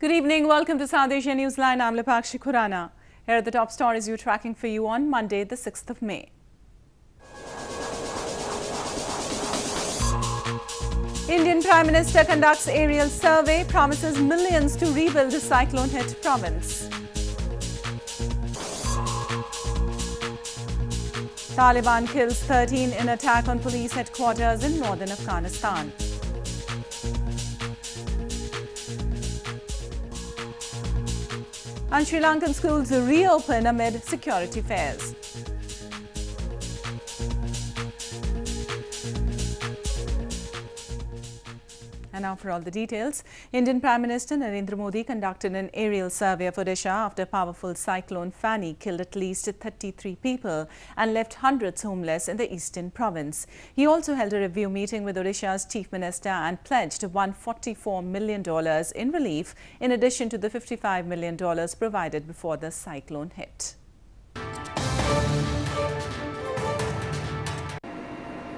Good evening. Welcome to South Asia Newsline. I'm Lipakshi Khurana. Here are the top stories we're tracking for you on Monday, the 6th of May. Indian Prime Minister conducts aerial survey, promises millions to rebuild the cyclone-hit province. Taliban kills 13 in attack on police headquarters in northern Afghanistan. And Sri Lankan schools reopen amid security fears. And now for all the details. Indian Prime Minister Narendra Modi conducted an aerial survey of Odisha after powerful cyclone Fani killed at least 33 people and left hundreds homeless in the eastern province. He also held a review meeting with Odisha's Chief Minister and pledged $144 million in relief in addition to the $55 million provided before the cyclone hit.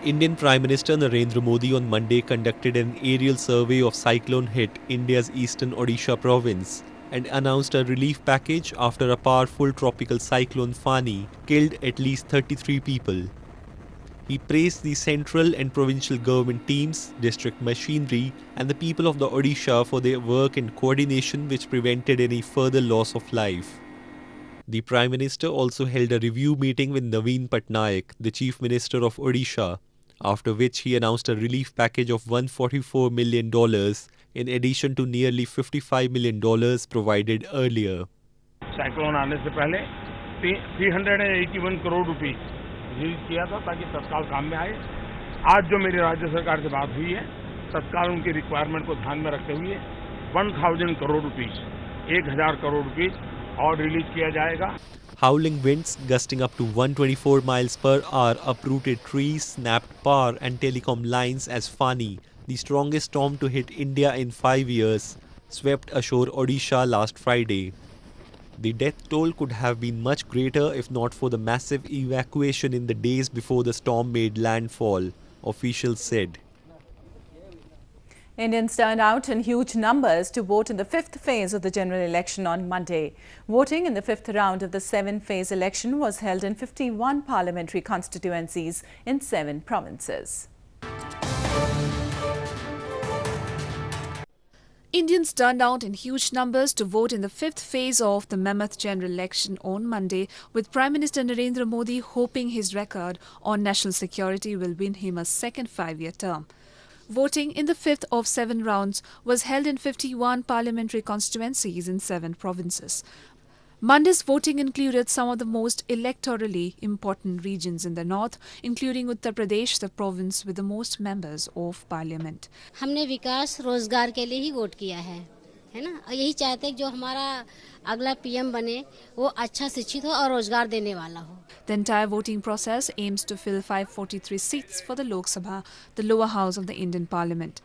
Indian Prime Minister Narendra Modi on Monday conducted an aerial survey of cyclone-hit India's eastern Odisha province and announced a relief package after a powerful tropical cyclone Fani killed at least 33 people. He praised the central and provincial government teams, district machinery and the people of the Odisha for their work and coordination which prevented any further loss of life. The Prime Minister also held a review meeting with Naveen Patnaik, the Chief Minister of Odisha, after which he announced a relief package of $144 million in addition to nearly $55 million provided earlier. Cyclone आने से पहले 381 करोड़ रुपए release किया था ताकि तत्काल काम में आए। आज जो मेरी राज्य सरकार से बात हुई है, तत्काल उनकी रिक्वायरमेंट को ध्यान में रखते हुए 1000 करोड़ रुपए 1000 करोड़ रुपए और रिलीज किया जाएगा। Howling winds gusting up to 124 miles per hour uprooted trees, snapped power and telecom lines as Fani, the strongest storm to hit India in 5 years, swept ashore Odisha last Friday. The death toll could have been much greater if not for the massive evacuation in the days before the storm made landfall, officials said. Indians turned out in huge numbers to vote in the fifth phase of the general election on Monday. Voting in the fifth round of the seven-phase election was held in 51 parliamentary constituencies in 7 provinces. Indians turned out in huge numbers to vote in the fifth phase of the mammoth general election on Monday, with Prime Minister Narendra Modi hoping his record on national security will win him a second 5-year term. Voting in the fifth of 7 rounds was held in 51 parliamentary constituencies in 7 provinces. Monday's voting included some of the most electorally important regions in the north, including Uttar Pradesh, the province with the most members of parliament. हमने विकास रोजगार के लिए ही vote किया है ना? यही चाहते हैं जो हमारा अगला पीएम बने वो अच्छा शिक्षित हो और रोजगार देने वाला हो. The entire voting process aims to fill 543 seats for the Lok Sabha, the lower house of the Indian Parliament.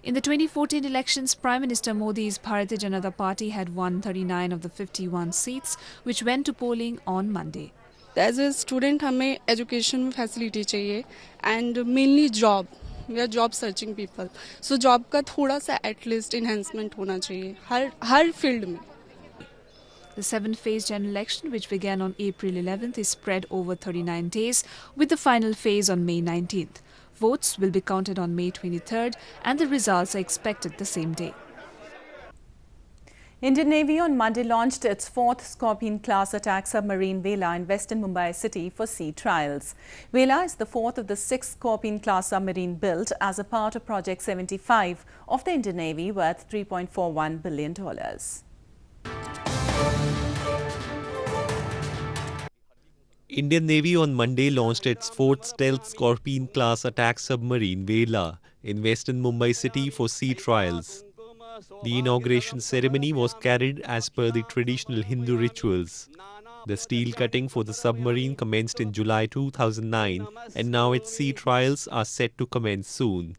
In the 2014 elections, Prime Minister Modi's Bharatiya Janata Party had won 39 of the 51 seats, which went to polling on Monday. As a student, हमें education में facility चाहिए and mainly job. We are job searching people. So job का थोड़ा सा at least enhancement होना चाहिए हर field में. The 7th-phase general election, which began on April 11th, is spread over 39 days, with the final phase on May 19th. Votes will be counted on May 23rd, and the results are expected the same day. Indian Navy on Monday launched its 4th Scorpene-class attack submarine Vela in western Mumbai city for sea trials. Vela is the 4th of the 6 Scorpene-class submarine built as a part of Project 75 of the Indian Navy worth $3.41 billion. Indian Navy on Monday launched its 4th stealth Scorpene-class attack submarine Vela in western Mumbai city for sea trials. The inauguration ceremony was carried as per the traditional Hindu rituals. The steel cutting for the submarine commenced in July 2009 and now its sea trials are set to commence soon.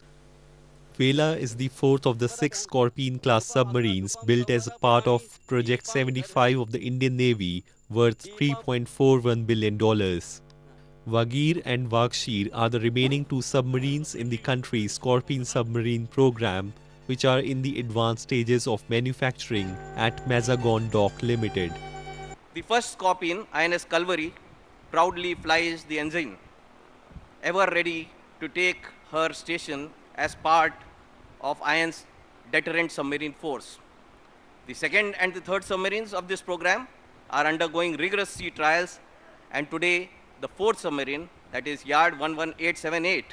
Vela is the 4th of the 6 Scorpene-class submarines built as a part of Project 75 of the Indian Navy worth $3.41 billion. Vagir and Vakshir are the remaining 2 submarines in the country's Scorpene submarine program, which are in the advanced stages of manufacturing at Mazagon Dock Limited. The first Scorpion, INS Calvary, proudly flies the engine, ever ready to take her station as part of IN's deterrent submarine force. The second and the third submarines of this program are undergoing rigorous sea trials, and today the fourth submarine, that is Yard 11878,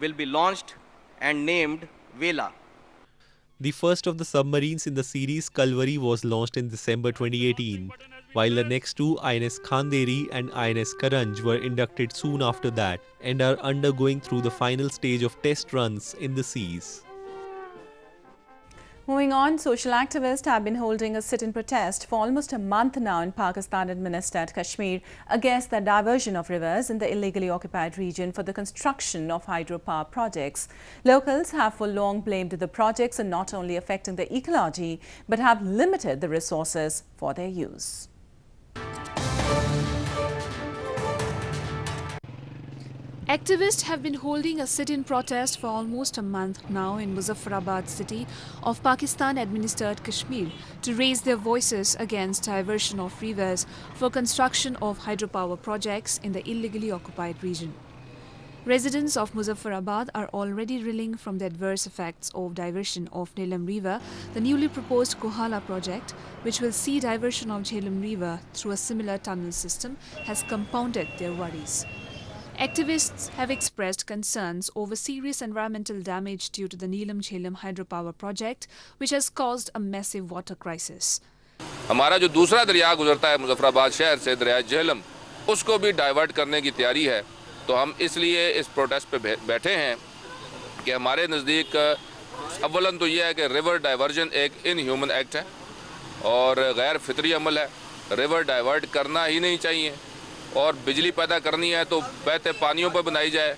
will be launched and named Vela. The first of the submarines in the series, Calvary, was launched in December 2018, while the next two, INS Khanderi and INS Karanj, were inducted soon after that and are undergoing through the final stage of test runs in the seas. Moving on, social activists have been holding a sit-in protest for almost a month now in Pakistan-administered Kashmir against the diversion of rivers in the illegally occupied region for the construction of hydropower projects. Locals have for long blamed the projects are not only affecting the ecology but have limited the resources for their use. Activists have been holding a sit-in protest for almost a month now in Muzaffarabad city of Pakistan-administered Kashmir to raise their voices against diversion of rivers for construction of hydropower projects in the illegally occupied region. Residents of Muzaffarabad are already reeling from the adverse effects of diversion of Jhelum River. The newly proposed Kohala project, which will see diversion of Jhelum River through a similar tunnel system, has compounded their worries. Activists have expressed concerns over serious environmental damage due to the Neelam-Jhelum hydropower project, which has caused a massive water crisis. हमारा जो दूसरा दरिया गुजरता है मुजफ्फराबाद शहर से, दरिया झेलम, उसको भी डाइवर्ट करने की तैयारी है। तो हम इसलिए इस प्रोटेस्ट पे बैठे हैं कि हमारे नज़दीक अव्वलन तो ये है कि रिवर डाइवर्जन एक इनह्यूमन एक्ट है और गैर फितरी अमल है। रिवर डाइवर्ट करना ही नहीं चाहिए और बिजली पैदा करनी है तो बहते पानियों पर बनाई जाए।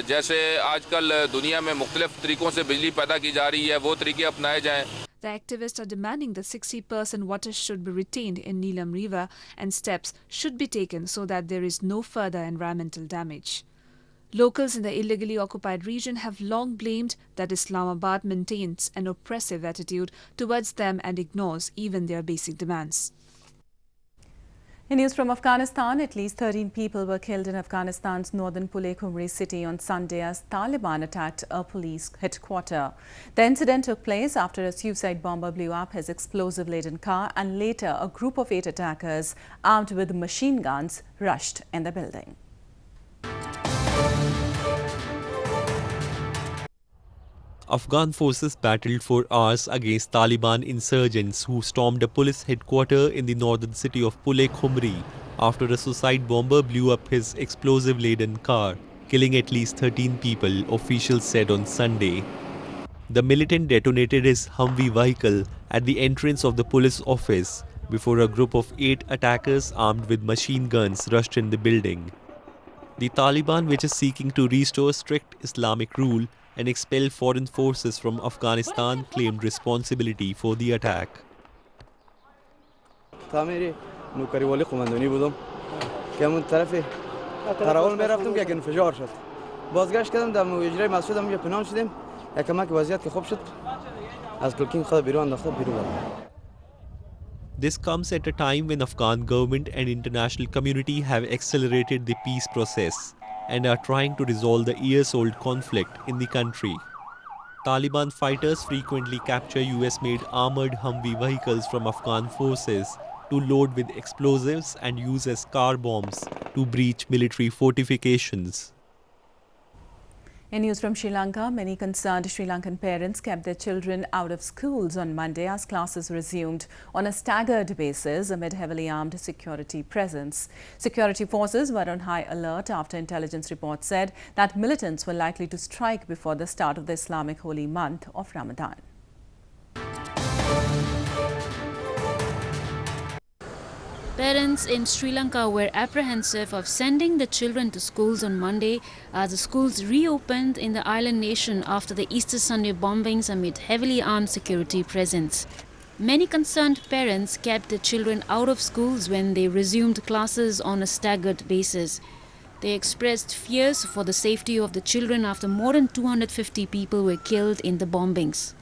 जैसे आजकल दुनिया में मुख्तलिफ तरीक़ों से बिजली पैदा की जा रही है, वो तरीके अपनाए जाएँ। The activists are demanding that 60% water should be retained in Neelam River and steps should be taken so that there is no further environmental damage. Locals in the illegally occupied region have long blamed that Islamabad maintains an oppressive attitude towards them and ignores even their basic demands. In news from Afghanistan, at least 13 people were killed in Afghanistan's northern Pule-Khumri city on Sunday as Taliban attacked a police headquarters. The incident took place after a suicide bomber blew up his explosive-laden car, and later a group of 8 attackers armed with machine guns rushed in the building. Afghan forces battled for hours against Taliban insurgents who stormed a police headquarters in the northern city of Pule-Khumri after a suicide bomber blew up his explosive-laden car, killing at least 13 people, officials said on Sunday. The militant detonated his Humvee vehicle at the entrance of the police office before a group of 8 attackers armed with machine guns rushed in the building. The Taliban, which is seeking to restore strict Islamic rule and expel foreign forces from Afghanistan, claimed responsibility for the attack. This comes at a time when Afghan government and international community have accelerated the peace process and are trying to resolve the years-old conflict in the country. Taliban fighters frequently capture US-made armored Humvee vehicles from Afghan forces to load with explosives and use as car bombs to breach military fortifications. In news from Sri Lanka, many concerned Sri Lankan parents kept their children out of schools on Monday as classes resumed on a staggered basis amid heavily armed security presence. Security forces were on high alert after intelligence reports said that militants were likely to strike before the start of the Islamic holy month of Ramadan. Parents in Sri Lanka were apprehensive of sending the children to schools on Monday as the schools reopened in the island nation after the Easter Sunday bombings amid heavily armed security presence. Many concerned parents kept their children out of schools when they resumed classes on a staggered basis. They expressed fears for the safety of the children after more than 250 people were killed in the bombings.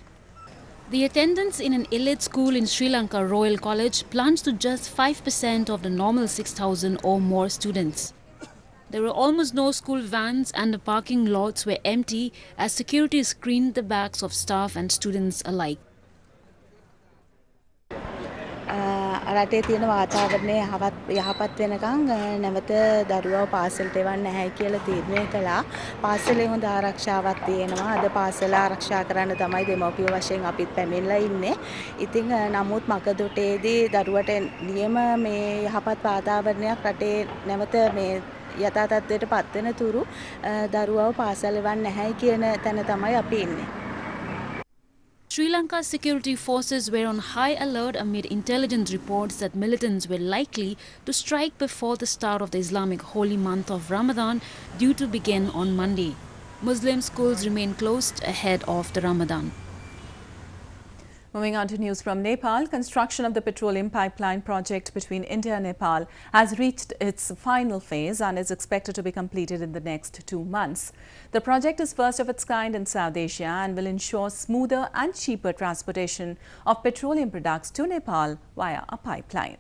The attendance in an elite school in Sri Lanka Royal College plunged to just 5% of the normal 6,000 or more students. There were almost no school vans and the parking lots were empty as security screened the backs of staff and students alike. රටේ තියෙන වාතාවරණය යහපත් වෙනකන් නැවත දරුවව පාසලට එවන්න නැහැ කියලා තීරණය කළා. පාසලේ හොඳ ආරක්ෂාවක් තියෙනවා. අද පාසල ආරක්ෂා කරන්න තමයි දෙමව්පියෝ වශයෙන් අපිත් පැමිණලා ඉන්නේ. ඉතින් නමුත් මකදොටේදී දරුවට නියම මේ යහපත් වාතාවරණයක් රටේ නැවත මේ යථා තත්ත්වයට පත් වෙන තුරු දරුවව පාසල එවන්න නැහැ කියන තැන තමයි අපි ඉන්නේ. Sri Lanka's security forces were on high alert amid intelligence reports that militants were likely to strike before the start of the Islamic holy month of Ramadan, due to begin on Monday. Muslim schools remain closed ahead of the Ramadan. Moving on to news from Nepal, construction of the petroleum pipeline project between India and Nepal has reached its final phase and is expected to be completed in the next 2 months. The project is first of its kind in South Asia and will ensure smoother and cheaper transportation of petroleum products to Nepal via a pipeline.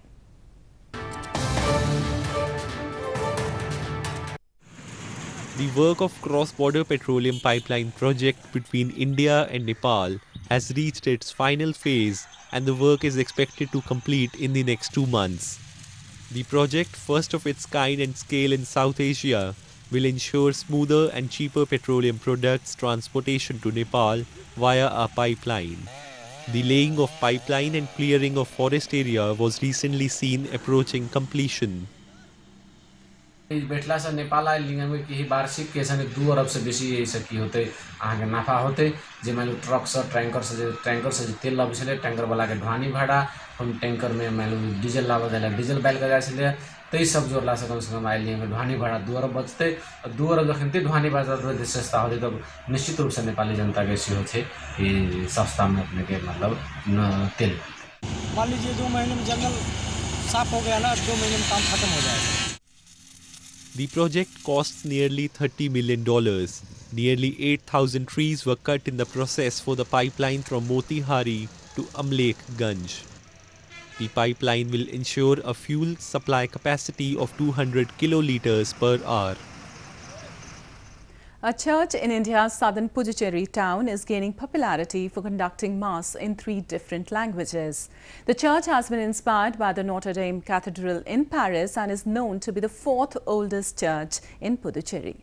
The work of cross-border petroleum pipeline project between India and Nepal has reached its final phase and the work is expected to complete in the next 2 months. The project, first of its kind and scale in South Asia, will ensure smoother and cheaper petroleum products transportation to Nepal via a pipeline. The laying of pipeline and clearing of forest area was recently seen approaching completion. बैठला से नेपाल आइलिंग में कि वार्षिक के सने 2 अरब से बेसी सकी होते आगे नाफा होते जे मानो ट्रक से टैंकर से तेल लाबे टैंकर वाला के ढवानी भाड़ा हम टैंकर में मानो डीजल लाबे जाला डीजल बैल का जाए तई सब जोड़ला से कम आइलिंग में ढवानी भाड़ा 2 अरब बचते 2 अरब जखन ते ढवानी भाड़ा सस्ता होते तब निश्चित रूप से नेपाली जनता के सी होते ये सस्ता में अपने के मतलब तेल मान लीजिए 2 महीने में जंगल साफ हो गया ना 2 महीने में काम खत्म हो जाएगा. The project costs nearly $30 million. Nearly 8,000 trees were cut in the process for the pipeline from Motihari to Amlekganj. The pipeline will ensure a fuel supply capacity of 200 kiloliters per hour. A church in India's southern Puducherry town is gaining popularity for conducting Mass in 3 different languages. The church has been inspired by the Notre Dame Cathedral in Paris and is known to be the 4th oldest church in Puducherry.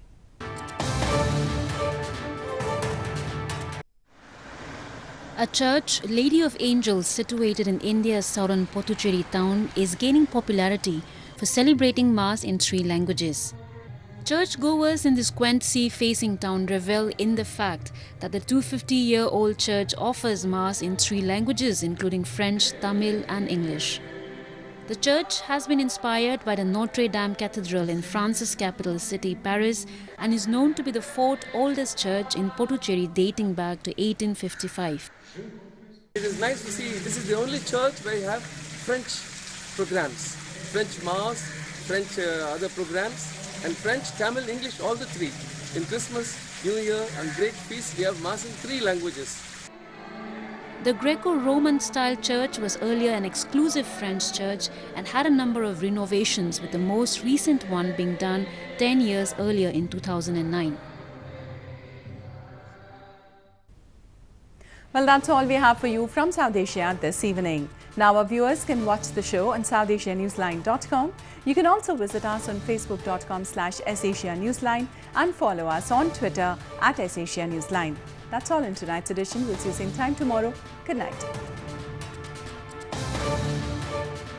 A church, Lady of Angels, situated in India's southern Puducherry town, is gaining popularity for celebrating Mass in 3 languages. Churchgoers in this quaint sea-facing town revel in the fact that the 250-year-old church offers Mass in 3 languages, including French, Tamil and English. The church has been inspired by the Notre Dame Cathedral in France's capital city, Paris, and is known to be the 4th oldest church in Puducherry, dating back to 1855. It is nice to see this is the only church where you have French programs, French Mass, French other programs, and French, Tamil, English, all the 3. In Christmas, New Year and great feasts, we have Mass in 3 languages. The Greco-Roman style church was earlier an exclusive French church and had a number of renovations, with the most recent one being done 10 years earlier in 2009. Well, that's all we have for you from South Asia this evening. Now our viewers can watch the show on SouthAsiaNewsline.com. You can also visit us on Facebook.com/SAsiaNewsline and follow us on Twitter @SAsiaNewsline. That's all in tonight's edition. We'll see you same time tomorrow. Good night.